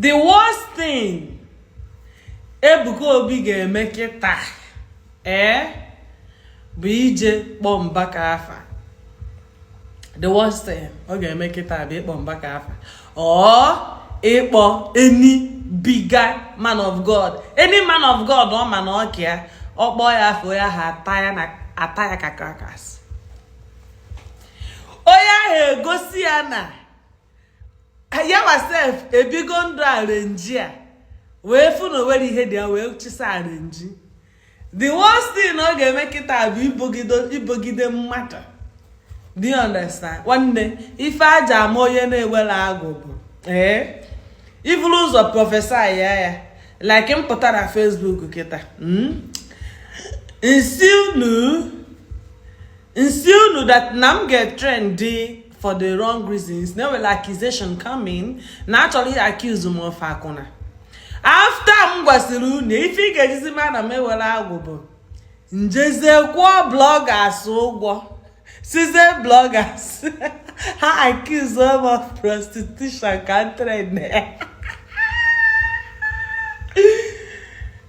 the worst thing Ebuka Obi ga-eme kịta bụ ije kpọọ Mbaka afa. The worst thing ọ ga-eme kịta bụ ịkpọ Mbaka afa or ịkpọ any bigger man of God. Any man of God ọ ma na ọkịa ọkpọ ya afọ ya ha ata ya ka krakas. Onye ahụ egosi ya na ya wasef ebigo ndụ arenji a wee fụ na onwere ihe dị ya wee chisa arenji. The worst thing ọ ga-eme kịta bụ ibogide mmadụ. Do you understand? Nwanne ife aja ama onye na-ewere agụ bụ ivuru ụzọ prọfesa ya like m pụtara na Facebook kịta nsi unu that na m get trendy for the wrong reasons. No will accusation coming. Naturally accuse m of akụna. After m gwasịrị unu ife ị ga-ejizi ma na m ewere agwụ bụ njezekwa bloggers ụgwọ. Size bloggers ha accuse them of prostitution ka trend.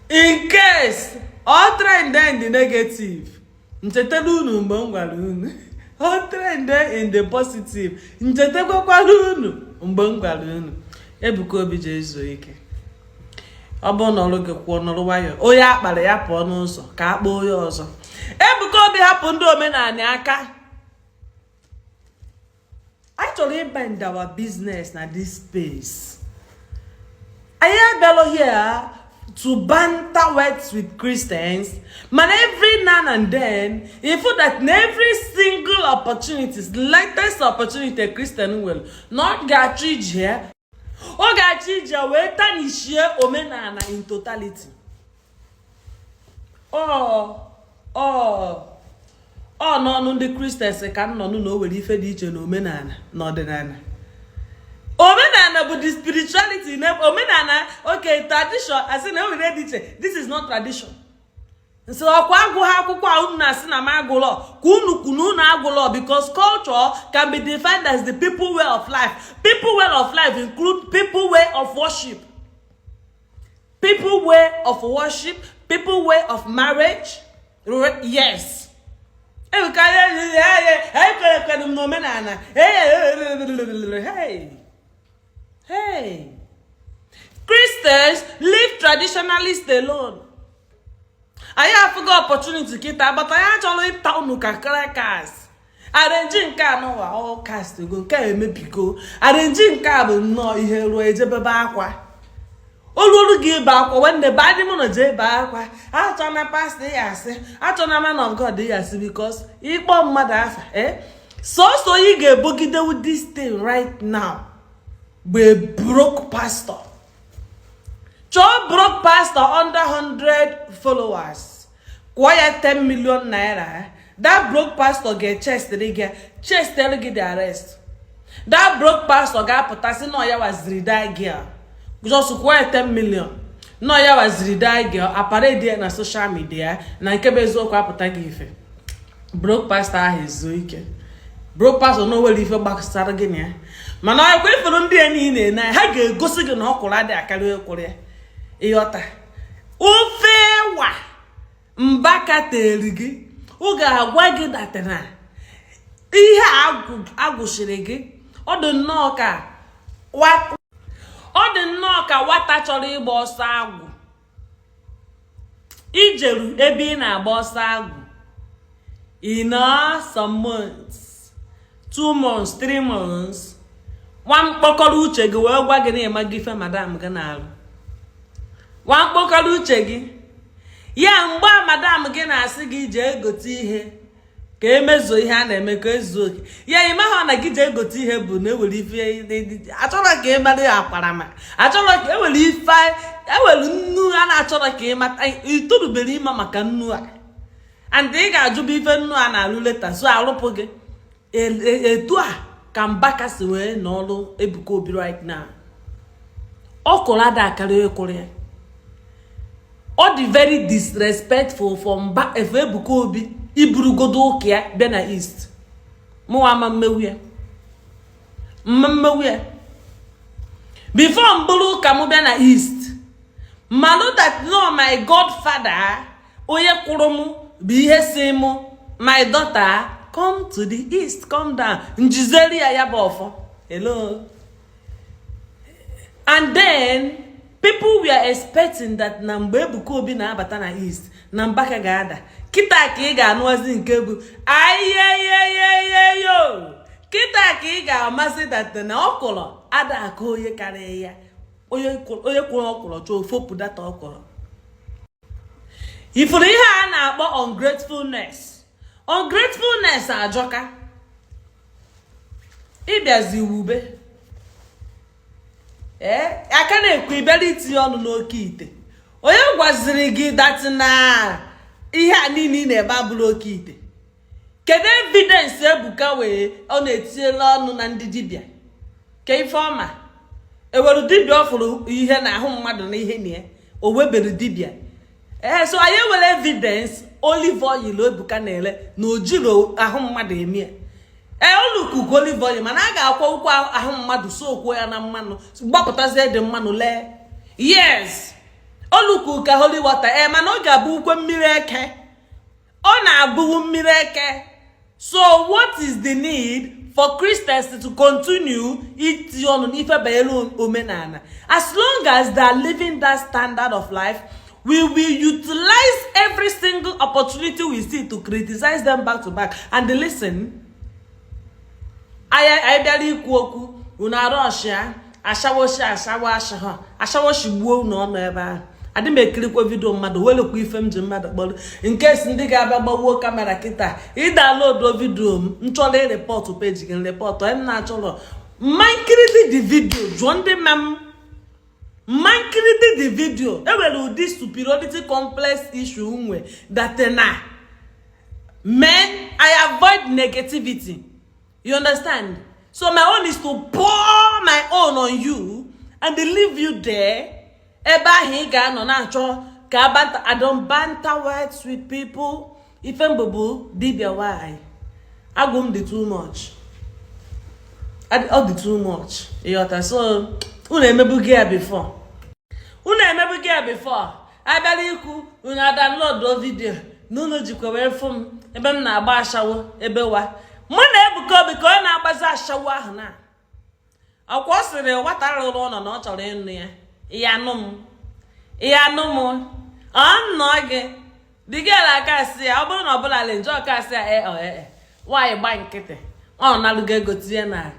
In case all trend in the negative, nchetelu unu mgbe m gwara unu. All trend in the positive, nchetekwakwara unu mgbe m gwara unu. Ebuka Obi je ezu ike. Ọ bụ na ọrụ gị kwụọ n'ọrụ nwayọ. Onye akpara ya pụọ n'ụzọ ka akpọ onye ọzọ. Ebuka Obi hapụ ndị omenala aka. Actually, bend our business na this space. I am bello here to banter words with Christians, but every now and then, you feel that in every single opportunity, latest opportunity, a Christian will not get treated here, or get treated here, share omenana in totality. No, the Christians can no where if they teach no omenana, no ọdịnala. Omenana but the spirituality, omenana, okay, tradition. I say no, we ready. This is not tradition. So because culture can be defined as the people way of life. People way of life include people way of worship. People way of worship, people way of marriage. Yes. Hey. Christians leave traditionalists alone. I have forgot opportunity kita, but I actually town crackers. Arranging car no all cast to go carry me pico. Arranging car will no hero ejebakwa. Olu give back when the body mono je back. I turn a past the ass. I turn a man of God yes because he bomb mother So you get boogie with this thing right now. We broke pastor. Joe broke pastor under 100 followers. Quiet 10 million naira. That broke pastor get chest they get the arrest. That broke pastor got potassium no ya was die girl. Just quiet 10 million. No ya was die girl. Apparently there na social media na nkebezo kwa potagi ife. Broke pastor his weekend. Broke pastor no well ife back start again. Mana I kwere for ndị enyi na ha ga-egosi gị na ọkwụrụ adị akarị ekwere ịghọta ofewa Mbaka teri gị ọ ga-agwa gị datana ihe agwụshiri gị ọ dị nnọọ ka nwata chọrọ ịgba ọsọ agwụ ijeru ebe ị na-agba ọsọ agwụ some months 2 months 3 months One kpọkọrọ uche gị wee gwa gị na ịma gị ife madam gị na-alụ. One kpọkọrọ uche gị ya mgbe madam gị na-asị gị jee egote ihe ka emezo ihe a na-eme ka ezuo oke. Ya ime ha na gị jee egote ihe bụ na ewere ife achọrọ ka ịmara ya akparama. Achọrọ ka ewere ife ewere nnu a na-achọrọ ka ịmata itorubere ịma maka nnu a. And ị ga-ajụba ife nnu a na-alụ leta so arụpụ gị etu a ka Mbaka si wee n'ọlụ Ebuka Obi right now. Ọ kụrụ ada akarị ekwere. Ọ dị very disrespectful for Ebuka Obi iburugodo ụka ya bịa na East. Mụ ama mmewu ya. Before mbulu kamubia na east. Malo that no my godfather oye kurumu bihe semo. My daughter, come to the east, come down. Njizeli ayabofo. Hello. And then people were expecting that Nambe Ebuka Obi na abata na east. Nambaka gada. Kita ki ga anwazi nkebu. Ayeyeyeyeyo. Kita ki ga amasi that na okolo. Ada ako oye kare ya. Oye kwuru okolo cho fopu data okolo. Ifuru ihe a na-akpọ ungratefulness. Ungratefulness ajoka. Ibiazi wube. Aka na-ekwu ibere itinye ọnụ n'oke ite. Onye gwaziri gị that na ihe a niile na-ebe abụrụ oke ite. Kedu evidence Ebuka wee ọ na-etinyela ọnụ na ndị dibịa? Ke ife ọma. Ewere dibịa ọfụrụ ihe na ahụ mmadụ na ihe nie. O webere dibịa. So anyị nwere evidence olive oil Ebuka na-ele na ojiro ahụ mmadụ emie. Oluku olive oil mana a ga-akwa ụkwụ ahụ mmadụ so okwo ya na mmanụ gbapụtazie dị mmanụ lee. Yes. Oluku ka holy water mana ọ ga-abụ ukwe mmiri eke. Ọ na-abụ mmiri eke. So what is the need for Christians to continue iti ọnụ n'ife banyere omenala? As long as they are living that standard of life, we will utilize every single opportunity we see to criticize them back to back. And listen, I barely ikwu una Russia, ashawoshi gbuo no no ebe. Adi me kirikwa video mmadụ welekwa ife m ji mmadụ kpọrọ in case ndị ga-abịa gbawuo kamera kịta ị download video m nchọrọ report page gị report em na-achọrọ mankiridi the video jụọ ndị mem mankiridi the video ewere ụdị superiority complex issue nwe that na men I avoid negativity. You understand? So my own is to pour my own on you and leave you there. Eba higa no na cho ka banta. I don't banter words with people. If I'm bubu, dibia why? I go the too much. All the too much. So una emebugia before. I believe una download the video. No jikwa we from ebe m na agba ashawo ebe wa. Mwana Ebuka Obi ka ọ na-agbaza ashawo ahụ na. Akwa sịrị nwata rụrụ ụlọ na ọ chọrọ ịnụ ya. Ya nụ m. Nọ gị. Digela aka sị ya ọ bụrụ na ọ bụla le njọ aka sị ya nwaanyị gba nkịtị. Ọ na-alụga ego tie na.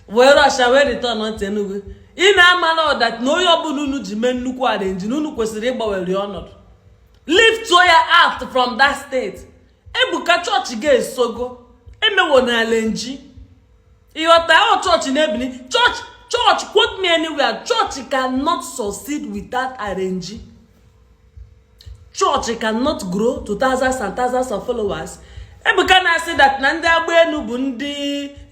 Were ọsha wee return on Tenugu. Ị na-amala that na onye ọbụla unu ji mee nnukwu arrange unu kwesịrị ịgbanwere ọnọdụ. Lift your out from that state. Ebuka church ga-esogo. Emewo na alenji. Iwata church na ebini. Church, quote me anywhere. Church cannot succeed without arrange. Church cannot grow to thousands and thousands of followers. Ebuka na say that na ndị agba enu bụ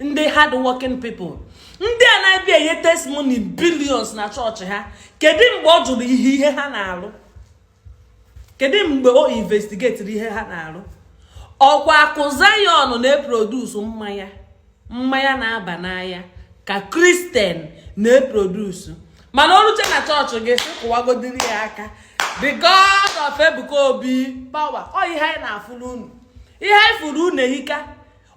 ndị hard working people. Ndị a na-abịa enye testimony billions na church ha. Kedu mgbe ọ jụrụ ihe ha na-arụ? Kedu mgbe o investigate ihe ha na-arụ? Ọkwa akụ Zion na-eproduce mmanya na-aba n'anya ka Christian na-eproduce. Mana ọrụche na chọọchị gị sị kụwagodiri ya aka. The God of Ebuka Obi power. Ọ ihe anyị na-afụrụ unu. Ihe anyị fụrụ unu ehika.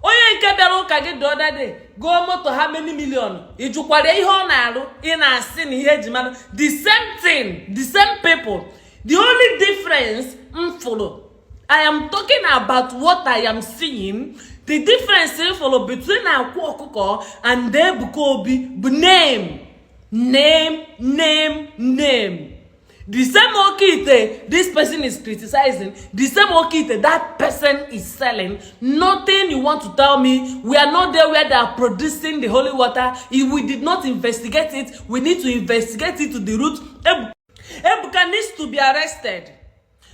Onye nke bịara ụka gị the other day go moto ha many million. Ijukwara ihe ọ na-arụ ị na-asị na ihe eji mmadụ. The same thing, the same people. The only difference mfụrụ. I am talking about what I am seeing. The difference between Akwa Okuko and Ebuka Obi, name. The same okite this person is criticizing, the same okite that person is selling. Nothing you want to tell me. We are not there where they are producing the holy water. If we did not investigate it, we need to investigate it to the root. Ebuka needs to be arrested.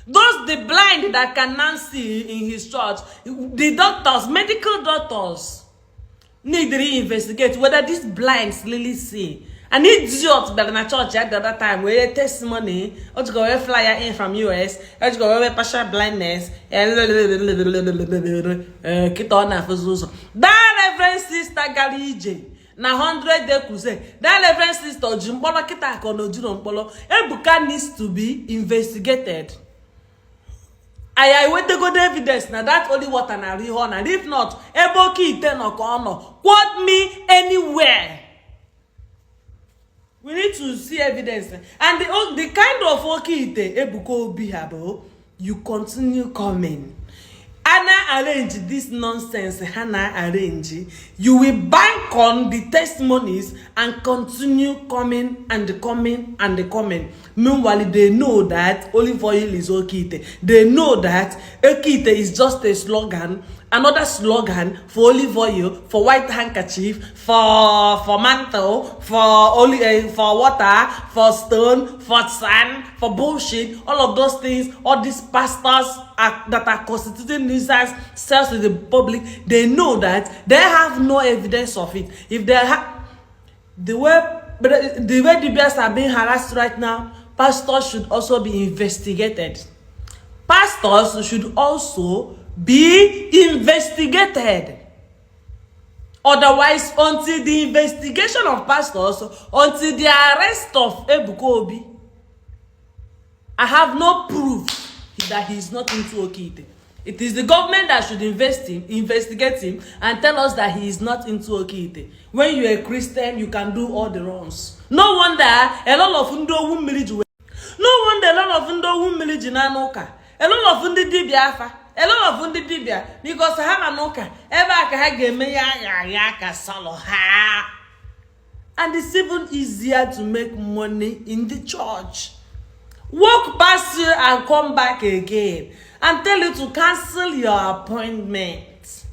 Those the blind that can now see in his church, the doctors, medical doctors, need to investigate whether these blinds really see. An idiot that in a church at the other time where testimony, or to go a flyer in from US, or to go a partial blindness, and that Reverend Sister Galije, na 100-day crusade. That Reverend Sister Jimbolo kita konojuro mpolo. Ebuka needs to be investigated. I wait to go the evidence now. That only what an arihon, and if not, Eboki ite kono. Quote me anywhere. We need to see evidence. And the kind of okite Ebuka Obi habo, you continue coming. Anna arrange this nonsense. Hannah arrange. You will bank on the testimonies and continue coming and coming and coming. Meanwhile, they know that olive oil is okite. They know that okite is just a slogan. Another slogan for olive oil, for white handkerchief, for mantle, for water, for stone, for sand, for bullshit. All of those things, all these pastors that are constituting nuisance selves to the public, they know that they have no evidence of it. If they have the way the bears are being harassed right now, pastors should also be investigated. Pastors should also be investigated. Otherwise, until the investigation of pastors, until the arrest of Ebuka Obi, I have no proof that he is not into okite. It is the government that should investigate him, and tell us that he is not into okite. When you are a Christian, you can do all the wrongs. No wonder a lot of ndo wumiliji. No wonder a lot of ndo wumiliji na noka. A lot of ndi dibia afa. A lot of ndi dibia because ha na noka. Ebe aka ha ga-eme ya ka solo ha. And it's even easier to make money in the church. Walk past you and come back again and tell you to cancel your appointment.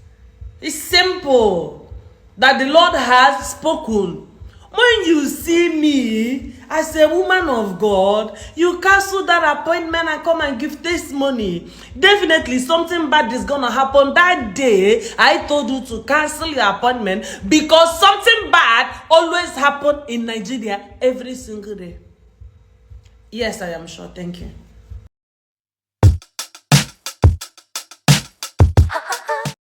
It's simple that the Lord has spoken. When you see me as a woman of God, you cancel that appointment and come and give testimony. Definitely something bad is gonna happen that day. I told you to cancel your appointment because something bad always happens in Nigeria every single day. Yes, I am sure. Thank you.